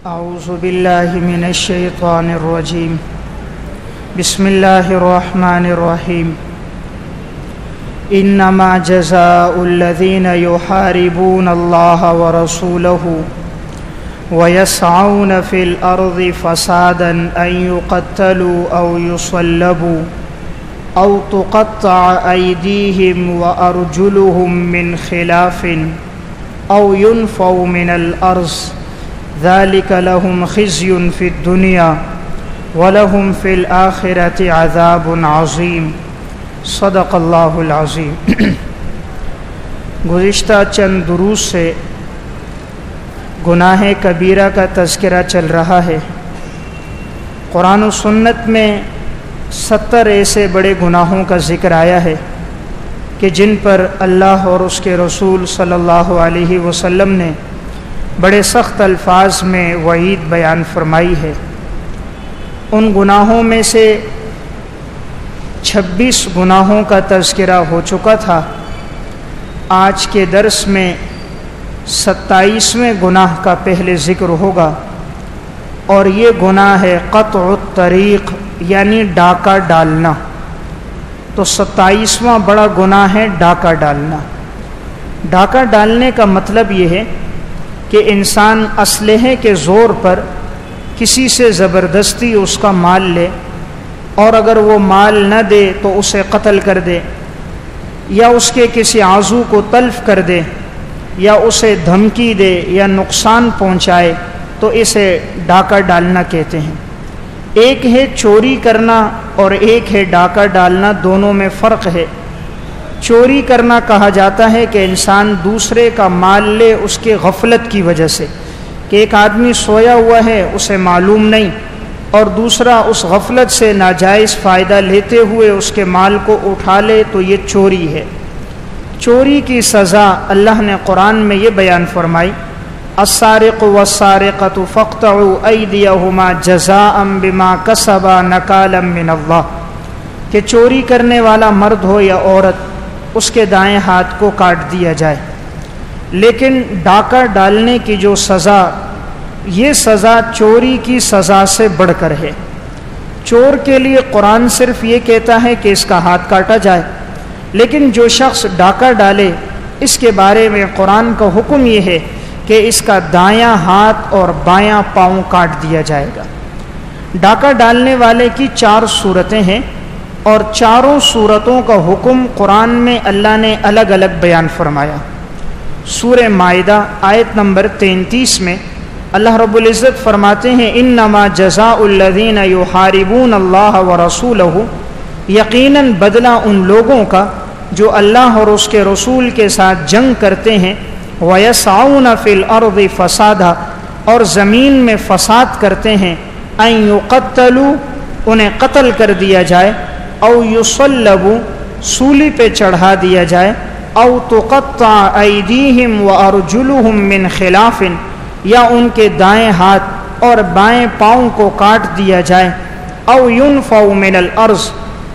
اعوذ باللہ من الشیطان الرجیم بسم اللہ الرحمن الرحیم انما جزاء الذین یحاربون اللہ ورسولہ ویسعون فی الارض فسادا ان یقتلوا او یصلبوا او تقطع ایدیہم وارجلہم من خلاف او ينفوا من الارض ذلك لهم خزي في الدنيا ولهم في الآخرة عذاب عظيم صدق اللہ العظیم۔ گزشتہ چند دروس سے گناہ کبیرہ کا تذکرہ چل رہا ہے۔ قرآن و سنت میں 70 ایسے بڑے گناہوں کا ذکر آیا ہے کہ جن پر اللہ اور اس کے رسول صلی اللہ علیہ وسلم نے بڑے سخت الفاظ میں وعید بیان فرمائی ہے۔ ان گناہوں میں سے 26 گناہوں کا تذکرہ ہو چکا تھا۔ آج کے درس میں 27ویں گناہ کا پہلے ذکر ہوگا، اور یہ گناہ ہے قطع الطریق، یعنی ڈاکہ ڈالنا۔ تو 27واں بڑا گناہ ہے ڈاکہ ڈالنا۔ ڈاکہ ڈالنے کا مطلب یہ ہے کہ انسان اسلحے کے زور پر کسی سے زبردستی اس کا مال لے، اور اگر وہ مال نہ دے تو اسے قتل کر دے، یا اس کے کسی عضو کو تلف کر دے، یا اسے دھمکی دے یا نقصان پہنچائے، تو اسے ڈاکہ ڈالنا کہتے ہیں۔ ایک ہے چوری کرنا اور ایک ہے ڈاکہ ڈالنا، دونوں میں فرق ہے۔ چوری کرنا کہا جاتا ہے کہ انسان دوسرے کا مال لے اس کے غفلت کی وجہ سے، کہ ایک آدمی سویا ہوا ہے اسے معلوم نہیں، اور دوسرا اس غفلت سے ناجائز فائدہ لیتے ہوئے اس کے مال کو اٹھا لے، تو یہ چوری ہے۔ چوری کی سزا اللہ نے قرآن میں یہ بیان فرمائی، السارق والسارقۃ فاقطعوا ایدیہما جزاء بما کسبا نکالا من اللہ، کہ چوری کرنے والا مرد ہو یا عورت، اس کے دائیں ہاتھ کو کاٹ دیا جائے۔ لیکن ڈاکہ ڈالنے کی جو سزا، یہ سزا چوری کی سزا سے بڑھ کر ہے۔ چور کے لیے قرآن صرف یہ کہتا ہے کہ اس کا ہاتھ کاٹا جائے، لیکن جو شخص ڈاکہ ڈالے، اس کے بارے میں قرآن کا حکم یہ ہے کہ اس کا دایاں ہاتھ اور بایاں پاؤں کاٹ دیا جائے گا۔ ڈاکہ ڈالنے والے کی 4 صورتیں ہیں، اور چاروں صورتوں کا حکم قرآن میں اللہ نے الگ الگ بیان فرمایا۔ سورہ مائدہ آیت نمبر 33 میں اللہ رب العزت فرماتے ہیں، انما جزاء الذین یحاربون اللہ ورسولہ، یقیناً بدلہ ان لوگوں کا جو اللہ اور اس کے رسول کے ساتھ جنگ کرتے ہیں، ویسعون فی الارض فسادا، اور زمین میں فساد کرتے ہیں، ان یقتلوا، انہیں قتل کر دیا جائے، او یصلبوا، سولی پہ چڑھا دیا جائے، او تقطع ایدیہم وارجلہم من خلاف، یا ان کے دائیں ہاتھ اور بائیں پاؤں کو کاٹ دیا جائے، او ینفوا من الارض،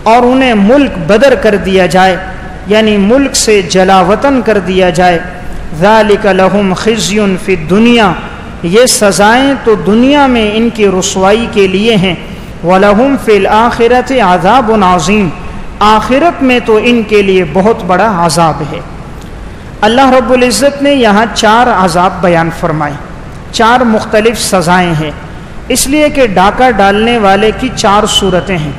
اور انہیں ملک بدر کر دیا جائے، یعنی ملک سے جلا وطن کر دیا جائے۔ ذالک لہم خزی فی الدنیا، یہ سزائیں تو دنیا میں ان کی رسوائی کے لیے ہیں، وَلَهُمْ فِي الْآخِرَةِ عَذَابٌ عَظِيمٌ، آخرت میں تو ان کے لیے بہت بڑا عذاب ہے۔ اللہ رب العزت نے یہاں 4 عذاب بیان فرمائے، 4 مختلف سزائیں ہیں، اس لیے کہ ڈاکہ ڈالنے والے کی 4 صورتیں ہیں۔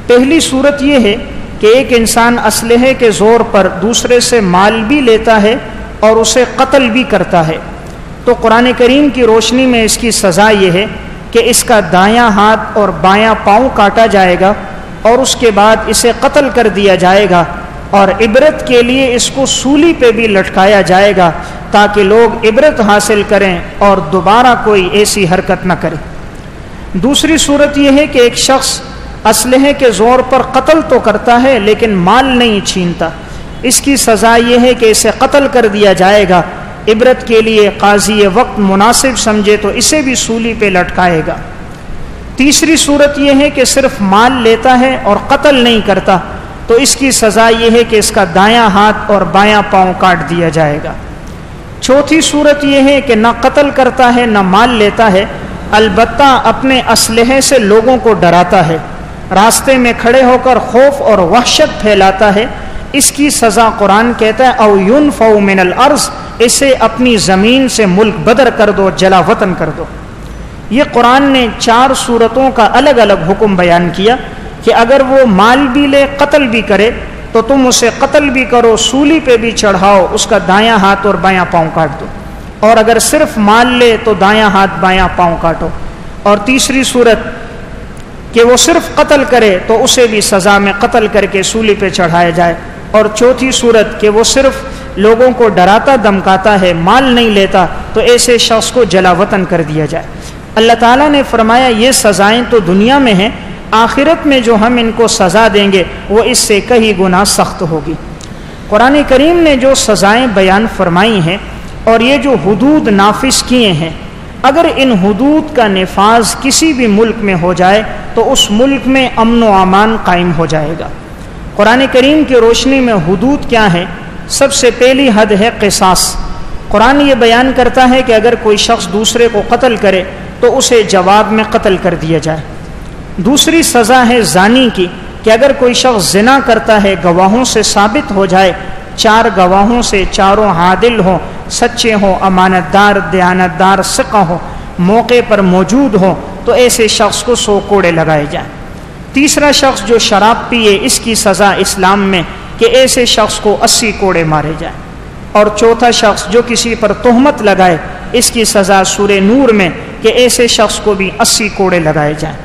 پہلی صورت یہ ہے کہ ایک انسان اسلحے کے زور پر دوسرے سے مال بھی لیتا ہے اور اسے قتل بھی کرتا ہے، تو قرآن کریم کی روشنی میں اس کی سزا یہ ہے کہ اس کا دایاں ہاتھ اور بایاں پاؤں کاٹا جائے گا، اور اس کے بعد اسے قتل کر دیا جائے گا، اور عبرت کے لیے اس کو سولی پہ بھی لٹکایا جائے گا، تاکہ لوگ عبرت حاصل کریں اور دوبارہ کوئی ایسی حرکت نہ کرے۔ دوسری صورت یہ ہے کہ ایک شخص اسلحے کے زور پر قتل تو کرتا ہے لیکن مال نہیں چھینتا، اس کی سزا یہ ہے کہ اسے قتل کر دیا جائے گا، عبرت کے لیے قاضی وقت مناسب سمجھے تو اسے بھی سولی پہ لٹکائے گا۔ تیسری صورت یہ ہے کہ صرف مال لیتا ہے اور قتل نہیں کرتا، تو اس کی سزا یہ ہے کہ اس کا دایاں ہاتھ اور بایاں پاؤں کاٹ دیا جائے گا۔ چوتھی صورت یہ ہے کہ نہ قتل کرتا ہے نہ مال لیتا ہے، البتہ اپنے اسلحے سے لوگوں کو ڈراتا ہے، راستے میں کھڑے ہو کر خوف اور وحشت پھیلاتا ہے، اس کی سزا قرآن کہتا ہے او ينفوا من الارض، اسے اپنی زمین سے ملک بدر کر دو، جلا وطن کر دو۔ یہ قرآن نے 4 صورتوں کا الگ الگ حکم بیان کیا کہ اگر وہ مال بھی لے، قتل بھی کرے تو تم اسے قتل بھی کرو، سولی پہ بھی چڑھاؤ، اس کا دایاں ہاتھ اور بایاں پاؤں کاٹ دو، اور اگر صرف مال لے تو دایاں ہاتھ بایاں پاؤں کاٹو۔ اور تیسری صورت کہ وہ صرف قتل کرے تو اسے بھی سزا میں قتل کر کے سولی پہ چڑھایا جائے، اور چوتھی صورت کہ وہ صرف لوگوں کو ڈراتا دمکاتا ہے، مال نہیں لیتا، تو ایسے شخص کو جلا وطن کر دیا جائے۔ اللہ تعالیٰ نے فرمایا یہ سزائیں تو دنیا میں ہیں، آخرت میں جو ہم ان کو سزا دیں گے وہ اس سے کہیں گنا سخت ہوگی۔ قرآن کریم نے جو سزائیں بیان فرمائی ہیں اور یہ جو حدود نافذ کیے ہیں، اگر ان حدود کا نفاذ کسی بھی ملک میں ہو جائے تو اس ملک میں امن و امان قائم ہو جائے گا۔ قرآن کریم کی روشنی میں حدود کیا ہیں؟ سب سے پہلی حد ہے قصاص۔ قرآن یہ بیان کرتا ہے کہ اگر کوئی شخص دوسرے کو قتل کرے تو اسے جواب میں قتل کر دیا جائے۔ دوسری سزا ہے زانی کی، کہ اگر کوئی شخص زنا کرتا ہے، گواہوں سے ثابت ہو جائے، 4 گواہوں سے، چاروں عادل ہوں، سچے ہوں، امانت دار، دیانت دار، ثقہ ہوں، موقع پر موجود ہوں، تو ایسے شخص کو 100 کوڑے لگائے جائیں۔ تیسرا شخص جو شراب پیے، اس کی سزا اسلام میں کہ ایسے شخص کو 80 کوڑے مارے جائیں۔ اور چوتھا شخص جو کسی پر تہمت لگائے، اس کی سزا سورہ نور میں کہ ایسے شخص کو بھی 80 کوڑے لگائے جائیں۔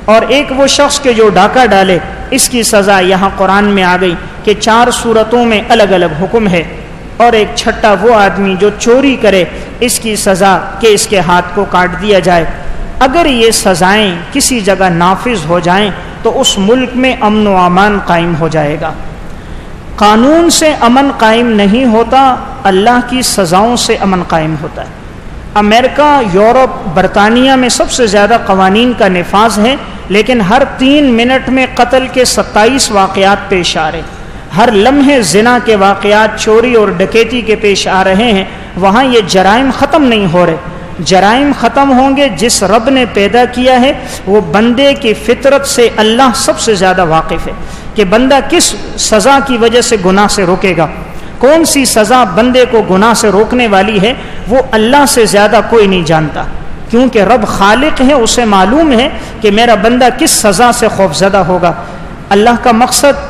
اور ایک وہ شخص کے جو ڈاکہ ڈالے، اس کی سزا یہاں قرآن میں آ گئی کہ 4 صورتوں میں الگ الگ حکم ہے۔ اور ایک چھٹا وہ آدمی جو چوری کرے، اس کی سزا کہ اس کے ہاتھ کو کاٹ دیا جائے۔ اگر یہ سزائیں کسی جگہ نافذ ہو جائیں تو اس ملک میں امن و امان قائم ہو جائے گا۔ قانون سے امن قائم نہیں ہوتا، اللہ کی سزاؤں سے امن قائم ہوتا ہے۔ امریکہ، یورپ، برطانیہ میں سب سے زیادہ قوانین کا نفاذ ہے، لیکن ہر 3 منٹ میں قتل کے 27 واقعات پیش آ رہے، ہر لمحے زنا کے واقعات، چوری اور ڈکیتی کے پیش آ رہے ہیں۔ وہاں یہ جرائم ختم نہیں ہو رہے۔ جرائم ختم ہوں گے جس رب نے پیدا کیا ہے، وہ بندے کی فطرت سے اللہ سب سے زیادہ واقف ہے کہ بندہ کس سزا کی وجہ سے گناہ سے روکے گا، کون سی سزا بندے کو گناہ سے روکنے والی ہے، وہ اللہ سے زیادہ کوئی نہیں جانتا، کیونکہ رب خالق ہے، اسے معلوم ہے کہ میرا بندہ کس سزا سے خوفزدہ ہوگا۔ اللہ کا مقصد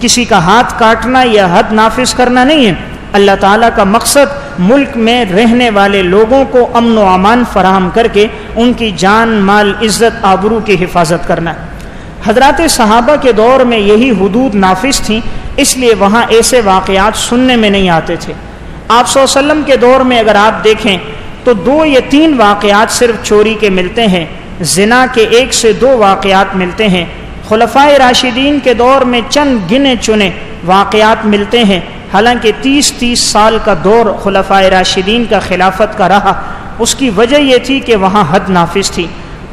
کسی کا ہاتھ کاٹنا یا حد نافذ کرنا نہیں ہے، اللہ تعالیٰ کا مقصد ملک میں رہنے والے لوگوں کو امن و امان فراہم کر کے ان کی جان، مال، عزت، آبرو کی حفاظت کرنا ہے۔ حضرات صحابہ کے دور میں یہی حدود نافذ تھیں، اس لیے وہاں ایسے واقعات سننے میں نہیں آتے تھے۔ آپ صلی اللہ علیہ وسلم کے دور میں اگر آپ دیکھیں تو 2 یا 3 واقعات صرف چوری کے ملتے ہیں، زنا کے 1 سے 2 واقعات ملتے ہیں۔ خلفائے راشدین کے دور میں چند گنے چنے واقعات ملتے ہیں، حالانکہ 30 سال کا دور خلفائے راشدین کا خلافت کا رہا۔ اس کی وجہ یہ تھی کہ وہاں حد نافذ تھی،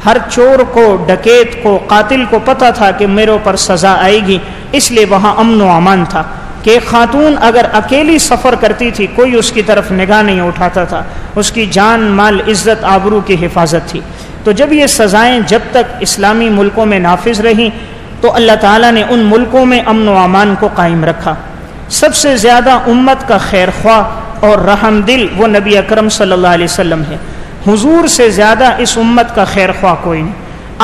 ہر چور کو، ڈکیت کو، قاتل کو پتہ تھا کہ میرے اوپر سزا آئے گی، اس لیے وہاں امن و امان تھا کہ ایک خاتون اگر اکیلی سفر کرتی تھی کوئی اس کی طرف نگاہ نہیں اٹھاتا تھا، اس کی جان، مال، عزت، آبرو کی حفاظت تھی۔ تو جب یہ سزائیں جب تک اسلامی ملکوں میں نافذ رہیں تو اللہ تعالیٰ نے ان ملکوں میں امن و امان کو قائم رکھا۔ سب سے زیادہ امت کا خیر خواہ اور رحم دل وہ نبی اکرم صلی اللہ علیہ وسلم ہے۔ حضور سے زیادہ اس امت کا خیر خواہ کوئی نہیں،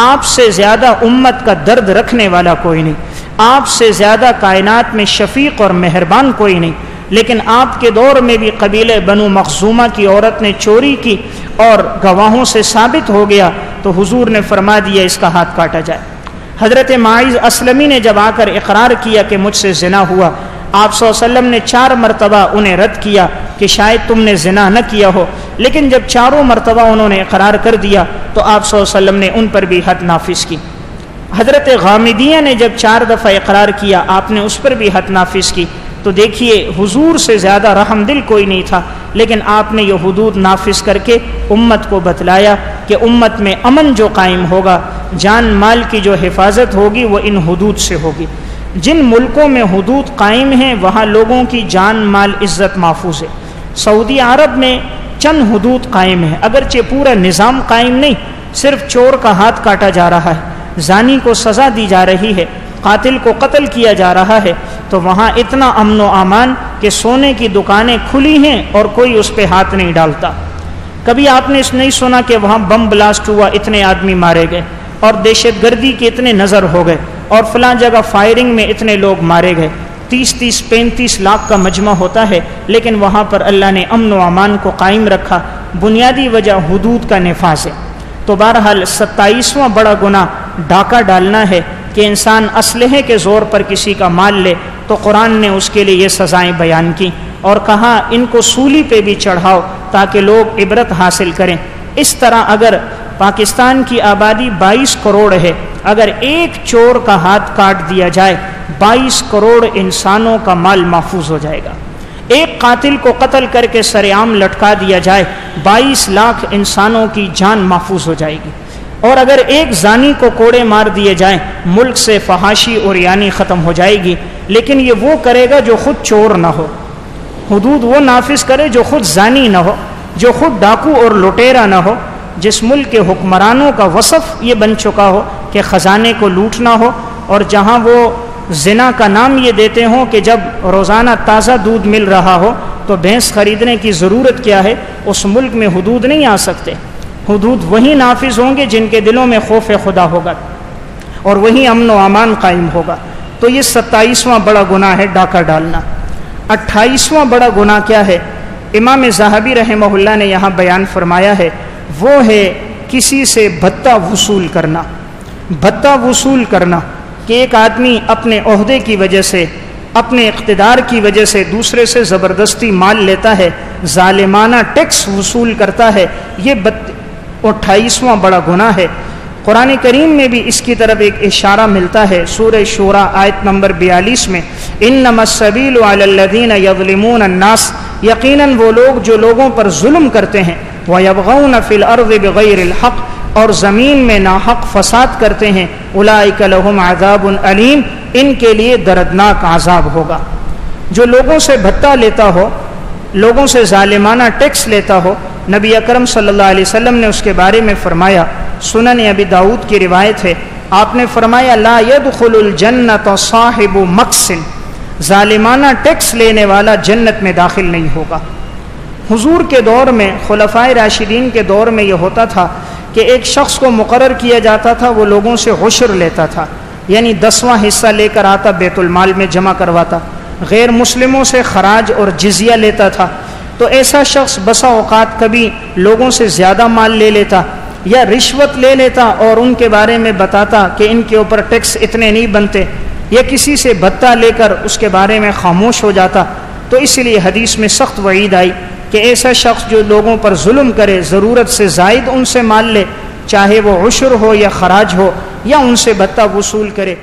آپ سے زیادہ امت کا درد رکھنے والا کوئی نہیں، آپ سے زیادہ کائنات میں شفیق اور مہربان کوئی نہیں۔ لیکن آپ کے دور میں بھی قبیلہ بنو مخزومہ کی عورت نے چوری کی اور گواہوں سے ثابت ہو گیا تو حضور نے فرما دیا اس کا ہاتھ کاٹا جائے۔ حضرت معاذ اسلمی نے جب آ کر اقرار کیا کہ مجھ سے زنا ہوا، آپ صلی اللہ علیہ وسلم نے 4 مرتبہ انہیں رد کیا کہ شاید تم نے زنا نہ کیا ہو، لیکن جب 4 مرتبہ انہوں نے اقرار کر دیا تو آپ صلی اللہ علیہ وسلم نے ان پر بھی حد نافذ کی۔ حضرت غامدیہ نے جب 4 دفعہ اقرار کیا آپ نے اس پر بھی حد نافذ کی۔ تو دیکھیے حضور سے زیادہ رحم دل کوئی نہیں تھا، لیکن آپ نے یہ حدود نافذ کر کے امت کو بتلایا کہ امت میں امن جو قائم ہوگا، جان مال کی جو حفاظت ہوگی وہ ان حدود سے ہوگی۔ جن ملکوں میں حدود قائم ہیں وہاں لوگوں کی جان مال عزت محفوظ ہے۔ سعودی عرب میں چند حدود قائم ہیں، اگرچہ پورا نظام قائم نہیں، صرف چور کا ہاتھ کاٹا جا رہا ہے، زانی کو سزا دی جا رہی ہے، قاتل کو قتل کیا جا رہا ہے، تو وہاں اتنا امن و امان کہ سونے کی دکانیں کھلی ہیں اور کوئی اس پہ ہاتھ نہیں ڈالتا۔ کبھی آپ نے نہیں سنا کہ وہاں بم بلاسٹ ہوا، اتنے آدمی مارے گئے، اور دہشت گردی کے اتنے نظر ہو گئے، اور فلاں جگہ فائرنگ میں اتنے لوگ مارے گئے، 30-35 لاکھ کا مجمع ہوتا ہے، لیکن وہاں پر اللہ نے امن و امان کو قائم رکھا۔ بنیادی وجہ حدود کا نفاذ ہے۔ تو بہرحال 27واں بڑا گناہ ڈاکہ ڈالنا ہے کہ انسان اسلحے کے زور پر کسی کا مال لے، تو قرآن نے اس کے لیے یہ سزائیں بیان کی اور کہا ان کو سولی پہ بھی چڑھاؤ تاکہ لوگ عبرت حاصل کریں۔ اس طرح اگر پاکستان کی آبادی 22 کروڑ ہے، اگر ایک چور کا ہاتھ کاٹ دیا جائے 22 کروڑ انسانوں کا مال محفوظ ہو جائے گا۔ ایک قاتل کو قتل کر کے سر عام لٹکا دیا جائے 22 لاکھ انسانوں کی جان محفوظ ہو جائے گی۔ اور اگر ایک زانی کو کوڑے مار دیے جائیں ملک سے فحاشی اور یعنی ختم ہو جائے گی۔ لیکن یہ وہ کرے گا جو خود چور نہ ہو، حدود وہ نافذ کرے جو خود زانی نہ ہو، جو خود ڈاکو اور لٹیرا نہ ہو، جس ملک کے حکمرانوں کا وصف یہ بن چکا ہو کہ خزانے کو لوٹنا ہو، اور جہاں وہ زنا کا نام یہ دیتے ہوں کہ جب روزانہ تازہ دودھ مل رہا ہو تو بھینس خریدنے کی ضرورت کیا ہے، اس ملک میں حدود نہیں آ سکتے۔ حدود وہی نافذ ہوں گے جن کے دلوں میں خوف خدا ہوگا، اور وہی امن و امان قائم ہوگا۔ تو یہ 27واں بڑا گناہ ہے ڈاکہ ڈالنا۔ 28واں بڑا گناہ کیا ہے؟ امام ذہبی رحمہ اللہ نے یہاں بیان فرمایا ہے، وہ ہے کسی سے بھتہ وصول کرنا۔ بھتہ وصول کرنا کہ ایک آدمی اپنے عہدے کی وجہ سے، اپنے اقتدار کی وجہ سے دوسرے سے زبردستی مال لیتا ہے، ظالمانہ ٹیکس وصول کرتا ہے، یہ 28واں بڑا گناہ ہے۔ قرآن کریم میں بھی اس کی طرف ایک اشارہ ملتا ہے، سورہ شورى آیت نمبر 42 میں، انما السبیل علی الذین یظلمون الناس، یقیناً وہ لوگ جو لوگوں پر ظلم کرتے ہیں، ویبغون فی الارض بغیر الحق، اور زمین میں ناحق فساد کرتے ہیں، اولئک لہم عذاب علیم، ان کے لیے دردناک عذاب ہوگا۔ جو لوگوں سے بھتہ لیتا ہو، لوگوں سے ظالمانہ ٹیکس لیتا ہو، نبی اکرم صلی اللہ علیہ وسلم نے اس کے بارے میں فرمایا، سنن ابی داؤد کی روایت ہے، آپ نے فرمایا لا يدخل الجنت صاحب مکس، ظالمانہ ٹیکس لینے والا جنت میں داخل نہیں ہوگا۔ حضور کے دور میں، خلفائے راشدین کے دور میں یہ ہوتا تھا کہ ایک شخص کو مقرر کیا جاتا تھا، وہ لوگوں سے عشر لیتا تھا، یعنی 10واں حصہ لے کر آتا، بیت المال میں جمع کرواتا، غیر مسلموں سے خراج اور جزیہ لیتا تھا۔ تو ایسا شخص بسا اوقات کبھی لوگوں سے زیادہ مال لے لیتا یا رشوت لے لیتا اور ان کے بارے میں بتاتا کہ ان کے اوپر ٹیکس اتنے نہیں بنتے، یا کسی سے بھتہ لے کر اس کے بارے میں خاموش ہو جاتا۔ تو اس لیے حدیث میں سخت وعید آئی کہ ایسا شخص جو لوگوں پر ظلم کرے، ضرورت سے زائد ان سے مال لے، چاہے وہ عشر ہو یا خراج ہو، یا ان سے بھتہ وصول کرے،